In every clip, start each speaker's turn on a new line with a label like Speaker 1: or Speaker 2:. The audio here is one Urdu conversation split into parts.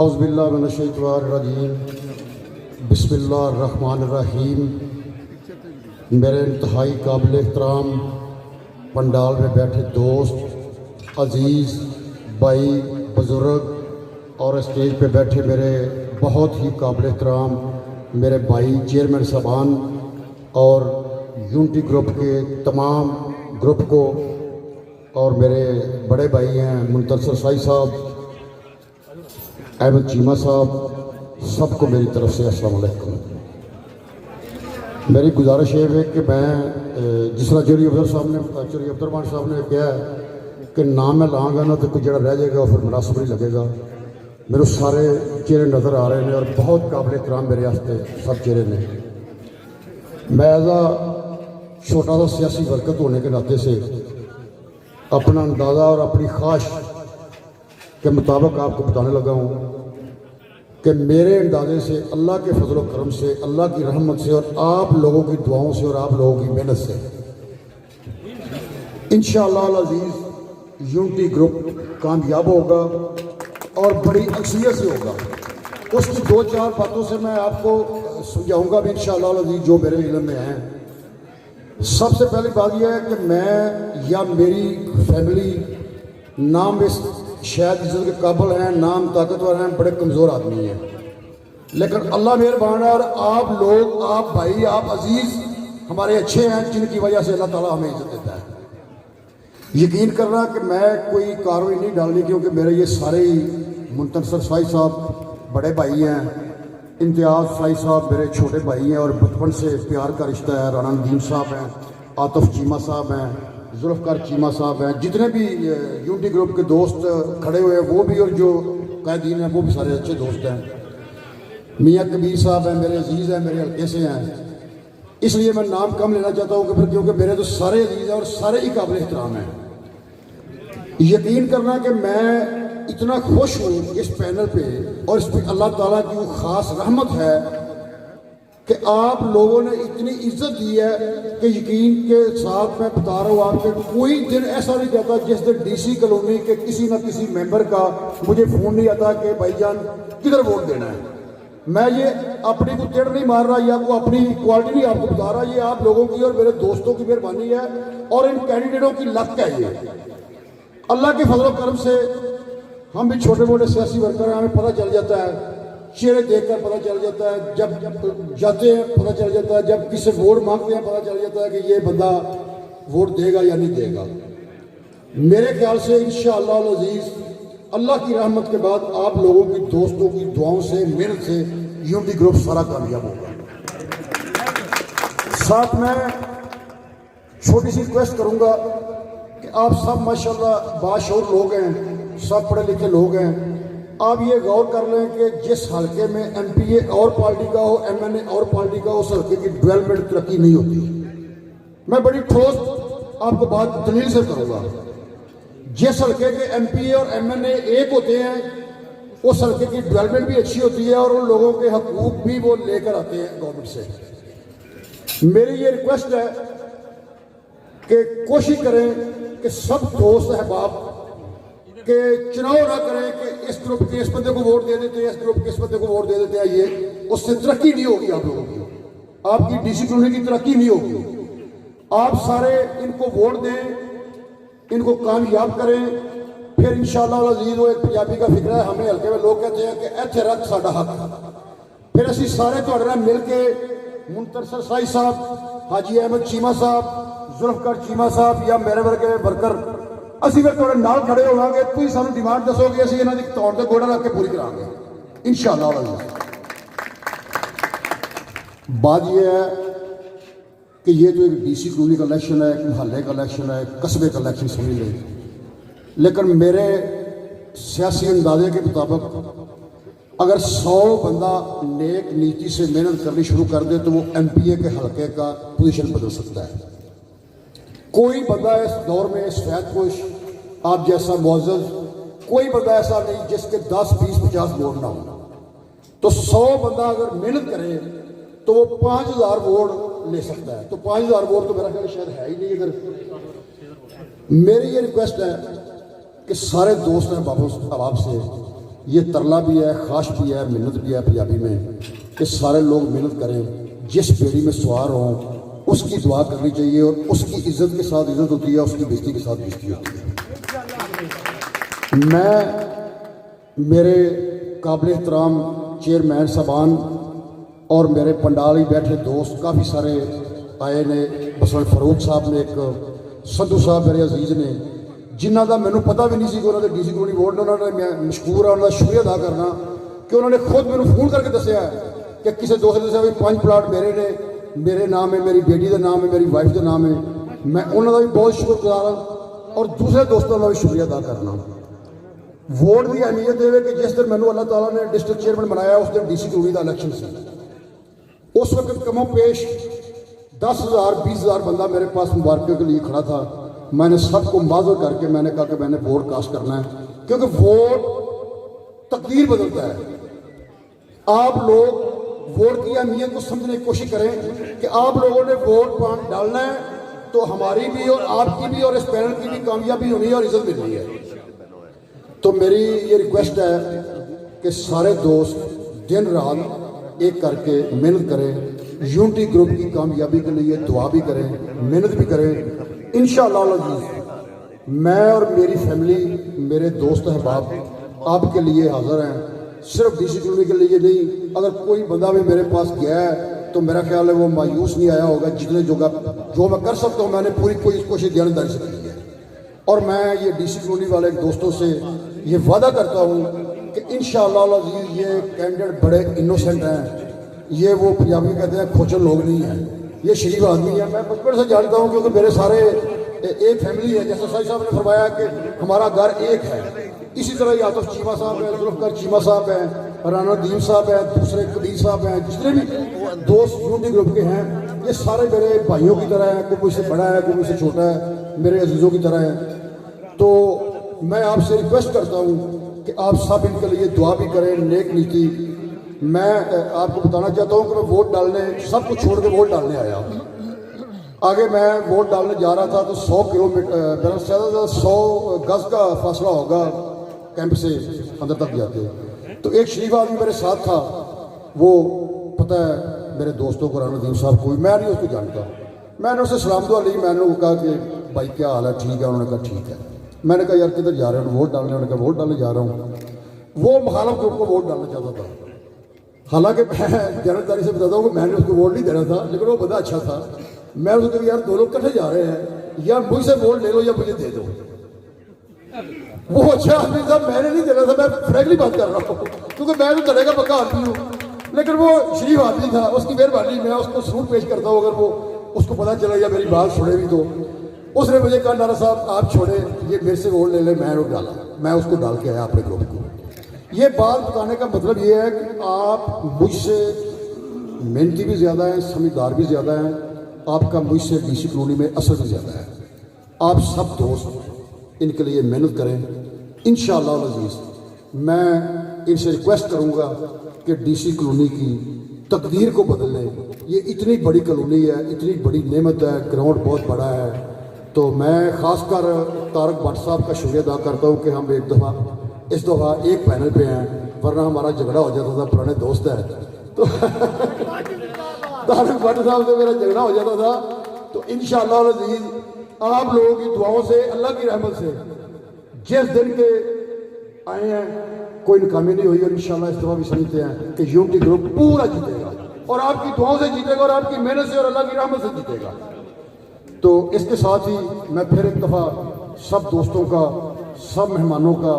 Speaker 1: اعوذ باللہ من الشیطان الرجیم، بسم اللہ الرحمن الرحیم۔ میرے انتہائی قابل احترام پنڈال میں بیٹھے دوست، عزیز بھائی، بزرگ اور اسٹیج پہ بیٹھے میرے بہت ہی قابل احترام میرے بھائی چیئرمین صاحبان اور یونٹی گروپ کے تمام گروپ کو، اور میرے بڑے بھائی ہیں منتصر سائی صاحب، احمد چیمہ صاحب، سب کو میری طرف سے السلام علیکم۔ میری گزارش یہ ہے کہ میں جس طرح چوری عبد الرحمان صاحب نے کہا ہے کہ نام میں لاؤں گا نا تو کچھ جڑا رہ جائے گا پھر مناسب نہیں لگے گا۔ میرے سارے چہرے نظر آ رہے ہیں اور بہت قابل احترام میرے واسطے سب چہرے نے۔ میں ایز اے چھوٹا سا سیاسی برکت ہونے کے ناطے سے اپنا اندازہ اور اپنی خواہش کے مطابق آپ کو بتانے لگا ہوں کہ میرے اندازے سے اللہ کے فضل و کرم سے، اللہ کی رحمت سے اور آپ لوگوں کی دعاؤں سے اور آپ لوگوں کی محنت سے انشاءاللہ العزیز یونٹی گروپ کامیاب ہوگا اور بڑی اکثریت سے ہوگا۔ اس کی دو چار باتوں سے میں آپ کو سمجھاؤں گا بھی انشاءاللہ العزیز جو میرے علم میں ہیں۔ سب سے پہلی بات یہ ہے کہ میں یا میری فیملی نام اس شاید عزت کے قابل ہیں، نام طاقتور ہیں، بڑے کمزور آدمی ہیں، لیکن اللہ مہربان ہے اور آپ لوگ، آپ بھائی، آپ عزیز ہمارے اچھے ہیں جن کی وجہ سے اللہ تعالیٰ ہمیں عزت دیتا ہے۔ یقین کرنا کہ میں کوئی کارروائی نہیں ڈالنی، کیونکہ میرے یہ سارے ہی منتصر سائی صاحب بڑے بھائی ہیں، امتیاز سائی صاحب میرے چھوٹے بھائی ہیں اور بچپن سے پیار کا رشتہ ہے، رانا ندیم صاحب ہیں، عاطف چیمہ صاحب ہیں، ذوالفقار چیمہ صاحب ہیں، جتنے بھی یونٹی گروپ کے دوست کھڑے ہوئے ہیں وہ بھی، اور جو قائدین ہیں وہ بھی سارے اچھے دوست ہیں۔ میاں کبیر صاحب ہیں، میرے عزیز ہیں، میرے حلقے سے ہیں، اس لیے میں نام کم لینا چاہتا ہوں کہ پھر کیونکہ میرے تو سارے عزیز ہیں اور سارے ہی قابل احترام ہیں۔ یقین کرنا کہ میں اتنا خوش ہوں اس پینل پہ، اور اس پہ اللہ تعالیٰ کی وہ خاص رحمت ہے کہ آپ لوگوں نے اتنی عزت دی ہے کہ یقین کے ساتھ میں بتا رہا ہوں آپ کے کوئی دن ایسا نہیں جاتا جس دن ڈی سی کالونی کے کسی نہ کسی ممبر کا مجھے فون نہیں آتا کہ بھائی جان کدھر ووٹ دینا ہے۔ میں یہ اپنی کو ٹیڑھ نہیں مار رہا یا کو اپنی کوالٹی نہیں آپ کو بتا رہا، یہ آپ لوگوں کی اور میرے دوستوں کی مہربانی ہے اور ان کینڈیڈیٹوں کی لک ہے۔ یہ اللہ کے فضل و کرم سے ہم بھی چھوٹے موٹے سیاسی ورکر ہیں، ہمیں پتہ چل جاتا ہے، چہرے دیکھ کر پتہ چل جاتا ہے، جب جاتے ہیں پتہ چل جاتا ہے، جب کسی ووٹ مانگتے ہیں پتہ چل جاتا ہے کہ یہ بندہ ووٹ دے گا یا نہیں دے گا۔ میرے خیال سے انشاءاللہ العزیز اللہ کی رحمت کے بعد آپ لوگوں کی دوستوں کی دعاؤں سے، محنت سے یونٹی گروپ سارا کامیاب ہوگا۔ ساتھ میں چھوٹی سی ریکویسٹ کروں گا کہ آپ سب ماشاءاللہ باشعور لوگ ہیں، سب پڑھے لکھے لوگ ہیں، آپ یہ غور کر لیں کہ جس حلقے میں ایم پی اے اور پارٹی کا ہو، ایم این اے اور پارٹی کا ہو، اس حلقے کی ڈیولپمنٹ ترقی نہیں ہوتی۔ میں بڑی ٹھوس آپ کو بات دلیل سے کروں گا، جس حلقے کے ایم پی اے اور ایم این اے ایک ہوتے ہیں اس حلقے کی ڈیولپمنٹ بھی اچھی ہوتی ہے اور ان لوگوں کے حقوق بھی وہ لے کر آتے ہیں گورنمنٹ سے۔ میری یہ ریکویسٹ ہے کہ کوشش کریں کہ سب دوست احباب کہ چناؤ نہ کریں کہ اس گروپ کے اس بندے کو ووٹ دے دیتے ہیں، اس گروپ کے اس بندے کو ووٹ دے دیتے ہیں، یہ اس سے ترقی نہیں ہوگی آپ لوگوں کی، آپ کی ڈی سی کالونی کی ترقی نہیں ہوگی۔ آپ سارے ان کو ووٹ دیں، ان کو کامیاب کریں، پھر انشاءاللہ العزیز وہ ایک پنجابی کا فکر ہے، ہمیں ہلکے میں لوگ کہتے ہیں کہ ایتھے رکھ ساڈا حق، پھر اسی سارے تہاڈے نال مل کے منتصر سائی صاحب، حاجی احمد چیمہ صاحب، ذوالفقار چیمہ صاحب یا میرے ورگے ورکر اسی پھر تھوڑے نال کھڑے ہو گے، تھی سانو ڈیمانڈ دسو گے، اسی انہاں دی طور تے گوڑا رکھ کے پوری کرا گے انشاءاللہ العزیز۔ بات یہ ہے کہ یہ جو ایک ڈی سی کالونی کا الیکشن ہے، ایک محلے کا الیکشن ہے، ایک قصبے کا الیکشن سمجھ لیں، لیکن میرے سیاسی اندازے کے مطابق اگر 100 بندہ نیک نیتی سے محنت کرنی شروع کر دے تو وہ ایم پی اے کے حلقے کا پوزیشن بدل سکتا ہے۔ کوئی بندہ اس دور میں سفید پوش آپ جیسا معزز کوئی بندہ ایسا نہیں جس کے 10 20 50 ووٹ نہ ہو، تو 100 بندہ اگر محنت کرے تو وہ 5000 ووٹ لے سکتا ہے، تو 5000 ووٹ تو میرا خیال شاید ہے ہی نہیں۔ اگر میری یہ ریکویسٹ ہے کہ سارے دوست ہیں احباب سے یہ ترلا بھی ہے، خواہش بھی ہے، محنت بھی ہے پنجابی میں کہ سارے لوگ محنت کریں، جس بیڑی میں سوار ہوں اس کی دعا کرنی چاہیے، اور اس کی عزت کے ساتھ عزت ہوتی ہے، اس کی بےزتی کے ساتھ بےزتی ہوتی ہے۔ میں میرے قابل احترام چیئرمین صاحبان اور میرے پنڈال ہی بیٹھے دوست کافی سارے آئے نے، مثلاً فاروق صاحب نے، ایک سدھو صاحب میرے عزیز نے، جنہ کا مینوں پتہ بھی نہیں سی کہ انہوں نے ڈی سی کالونی ووٹ نے، انہوں نے، میں مشکور ہاں انہوں کا شکریہ ادا کرنا کہ انہوں نے خود مینوں فون کر کے دسیا کہ کسی دوست نے دسیا بھی 5 پلاٹ میرے نے، میرے نام ہے، میری بیٹی کا نام ہے، میری وائف کا نام ہے۔ میں انہوں کا بھی بہت شکر گزار ہوں، اور دوسرے دوستوں کا بھی شکریہ ادا کرنا۔ ووٹ کی اہمیت دے کہ جس دن مینوں اللہ تعالیٰ نے ڈسٹرکٹ چیئرمین بنایا اس دن ڈی سی کالونی کا الیکشن سی، اس وقت کم و پیش 10,000 20,000 بندہ میرے پاس مبارکے کے لیے کھڑا تھا۔ میں نے سب کو معذر کر کے میں نے کہا کہ میں نے ووٹ کاسٹ کرنا ہے، کیونکہ ووٹ تقدیر بدلتا ہے۔ آپ لوگ ووٹ کی اہمیت کو سمجھنے کی کوشش کریں کہ آپ لوگوں نے ووٹ ڈالنا ہے تو ہماری بھی اور آپ کی بھی اور اس پینل کی بھی کامیابی ہونی ہے اور عزت ملنی ہے۔ تو میری یہ ریکویسٹ ہے کہ سارے دوست دن رات ایک کر کے محنت کریں، یونٹی گروپ کی کامیابی کے لیے دعا بھی کریں، محنت بھی کریں۔ انشاءاللہ العزیز میں اور میری فیملی، میرے دوست احباب آپ کے لیے حاضر ہیں، صرف ڈی سی کالونی کے لیے نہیں۔ اگر کوئی بندہ بھی میرے پاس گیا ہے تو میرا خیال ہے وہ مایوس نہیں آیا ہوگا۔ جتنے جو میں کر سکتا ہوں میں نے پوری کوشش دیانتداری سے کی ہے، اور میں یہ ڈی سی کالونی والے دوستوں سے یہ وعدہ کرتا ہوں کہ انشاءاللہ العزیز یہ کینڈیڈیٹ بڑے انوسینٹ ہیں، یہ وہ پنجابی کہتے ہیں کھوچل لوگ نہیں ہیں، یہ شریف آدمی ہیں۔ میں بچپن سے جانتا ہوں کیونکہ میرے سارے ایک فیملی ہے، جیسے سائی صاحب نے فرمایا کہ ہمارا گھر ایک ہے، اسی طرح یاتف چیمہ صاحب ہیں، ذوالفقار چیمہ صاحب ہیں، رانا ندیم صاحب ہیں، دوسرے کبیر صاحب ہیں، جتنے بھی دوست یونٹی گروپ کے ہیں یہ سارے میرے بھائیوں کی طرح ہیں، کوئی مجھ سے بڑا ہے کوئی مجھ سے چھوٹا ہے، میرے عزیزوں کی طرح ہیں۔ تو میں آپ سے ریکویسٹ کرتا ہوں کہ آپ سب ان کے لیے دعا بھی کریں، نیک نیتی۔ میں آپ کو بتانا چاہتا ہوں کہ میں ووٹ ڈالنے سب کو چھوڑ کے ووٹ ڈالنے آیا ہوں۔ آگے میں ووٹ ڈالنے جا رہا تھا تو 100 کلومیٹر زیادہ سے زیادہ 100 گز کا فاصلہ ہوگا کیمپ سے اندر تک جاتے، تو ایک شریف آدمی میرے ساتھ تھا، وہ پتہ ہے میرے دوستوں کو، رانا ندیم صاحب کو، میں نہیں اس کو جانتا۔ میں نے اسے سلام دعا لی، میں نے کہا کہ بھائی کیا حال ہے، ٹھیک ہے؟ انہوں نے کہا ٹھیک ہے۔ میں نے کہا یار کدھر جا رہے ہیں؟ ووٹ ڈالنے؟ انہوں نے کہا ووٹ ڈالنے جا رہا ہوں۔ وہ مخالف گروپ کو ووٹ ڈالنا چاہتا تھا، حالانکہ میں جانکاری سے بتاتا ہوں کہ میں نے اس کو ووٹ نہیں دینا تھا، لیکن وہ بندہ اچھا تھا۔ میں اس کو کہا یار دو لوگ کٹھے جا رہے ہیں، یا مجھ سے ووٹ لے لو یا مجھے دے دو۔ وہ اچھا آدمی تھا، میں نے نہیں دینا تھا، میں فریکلی بات کر رہا ہوں کیونکہ میں تو تڑے کا پکا آدمی ہوں، لیکن وہ شریف آدمی تھا، اس کی مہربانی میں اس کو سلوٹ پیش کرتا ہوں۔ اگر وہ اس کو پتہ چلا یا میری بات چھوڑے بھی تو اس نے مجھے کہا نانا صاحب آپ چھوڑے، یہ میرے سے ووٹ لے لیں۔ میں نے ڈالا، میں اس کو ڈال کے آیا اپنے گروپ کو۔ یہ بات بتانے کا مطلب یہ ہے کہ آپ مجھ سے محنتی بھی زیادہ ہیں، سمجھدار بھی زیادہ ہیں، آپ کا مجھ سے ڈی سی کالونی میں اثر بھی زیادہ ہے۔ آپ سب دوست ان کے لیے محنت کریں انشاءاللہ العزیز۔ میں ان سے ریکویسٹ کروں گا کہ ڈی سی کالونی کی تقدیر کو بدل لیں۔ یہ اتنی بڑی کالونی ہے، اتنی بڑی نعمت ہے، گراؤنڈ بہت بڑا ہے، تو میں خاص کر طارق بٹ صاحب کا شکریہ ادا کرتا ہوں کہ ہم اس دفعہ ایک پینل پہ ہیں، ورنہ ہمارا جھگڑا ہو جاتا تھا، پرانے دوست ہیں تو طارق بٹ صاحب سے میرا جھگڑا ہو جاتا تھا۔ تو انشاءاللہ العزیز آپ لوگوں کی دعاؤں سے، اللہ کی رحمت سے جس دن کے آئے ہیں کوئی ناکامی نہیں ہوئی، اور انشاءاللہ اس دفعہ بھی سمجھتے ہیں کہ یونٹی گروپ پورا جیتے گا، اور آپ کی دعاؤں سے جیتے گا، اور آپ کی محنت سے اور اللہ کی رحمت سے جیتے گا۔ تو اس کے ساتھ ہی میں پھر ایک دفعہ سب دوستوں کا، سب مہمانوں کا،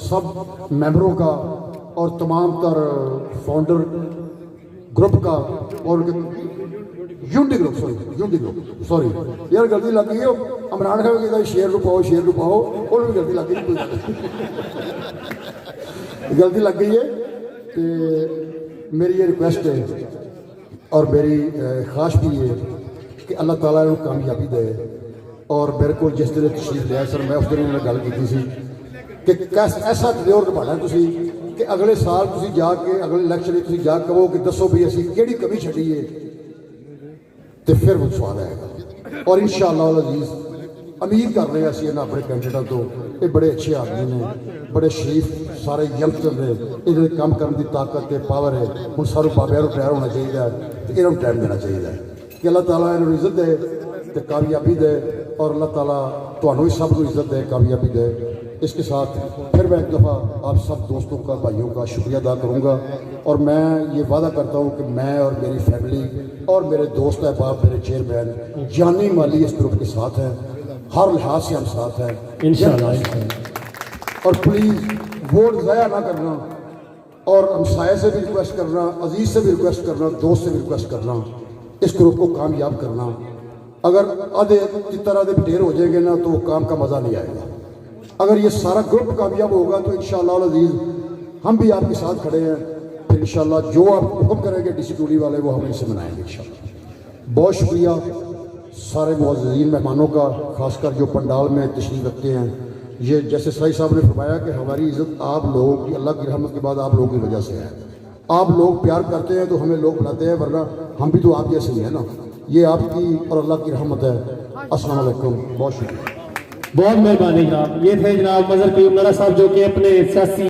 Speaker 1: سب ممبروں کا، اور تمام تر فاؤنڈر گروپ کا، اور یونٹی گروپ سوری یار غلطی لگ گئی ہے، عمران خان کہتا ہے شیئر رو پاؤ، اور بھی غلطی لگ گئی، غلطی لگ گئی ہے۔ کہ میری یہ ریکویسٹ ہے اور میری خواہش بھی ہے کہ اللہ تعالیٰ نے کامیابی دے، اور میرے کو جس دن تشریف لیا سر، میں اس دن انہوں نے گل کی سی کہ ایسا ٹریور نبھانا تسی کہ اگلے سال تسی جا کے اگلے الیکشن تسی جا کے کہو کہ دسو بھی اسی کیڑی کمی چھڈی ہے، تو پھر وہ سوال آئے گا۔ اور انشاءاللہ العزیز امید کر رہے ہیں اسی اپنے کینڈیڈیٹوں تو یہ بڑے اچھے آدمی نے, بڑے شریف سارے ینگسٹر نے, یہ کام کرنے کی طاقت ہے, پاور ہے. ہوں سارے بابے ریٹائر ہونا چاہیے تو یہ ٹائم دینا چاہیے کہ اللہ تعالیٰ انہوں عزت دے تو کامیابی دے, اور اللہ تعالیٰ تمہیں سب کو عزت دے, کامیابی دے. اس کے ساتھ پھر میں ایک دفعہ آپ سب دوستوں کا, بھائیوں کا شکریہ ادا کروں گا, اور میں یہ وعدہ کرتا ہوں کہ میں اور میری فیملی اور میرے دوست احباب, میرے چیئرمین جانی مالی اس گروپ کے ساتھ ہیں, ہر لحاظ سے ہم ساتھ ہیں انشاءاللہ. اور پلیز ووٹ ضائع نہ کرنا, اور ہمسائے سے بھی ریکویسٹ کرنا, عزیز سے بھی ریکویسٹ کرنا, دوست سے بھی ریکویسٹ کرنا, اس گروپ کو کامیاب کرنا. اگر آدھے کی طرح دے ڈھیر ہو جائیں گے نا تو وہ کام کا مزہ نہیں آئے گا. اگر یہ سارا گروپ کامیاب ہوگا تو انشاءاللہ العزیز ہم بھی آپ کے ساتھ کھڑے ہیں. پھر انشاءاللہ جو آپ حکم کریں گے ڈی سی ٹولی والے وہ ہم اسے منائیں گے انشاءاللہ. بہت شکریہ سارے معززین مہمانوں کا, خاص کر جو پنڈال میں تشریف رکھتے ہیں. یہ جیسے سعید صاحب نے فرمایا کہ ہماری عزت آپ لوگوں کی, اللہ کی رحمت کے بعد آپ لوگوں کی وجہ سے ہے. آپ لوگ پیار کرتے ہیں تو ہمیں لوگ بلاتے ہیں, ورنہ ہم بھی تو آپ جیسے ہی ہیں نا. یہ آپ کی اور اللہ کی رحمت ہے. السلام علیکم, بہت شکریہ.
Speaker 2: بہت مہربانی جناب. یہ تھے جناب مظہر قیوم نارا صاحب جو کہ اپنے سیاسی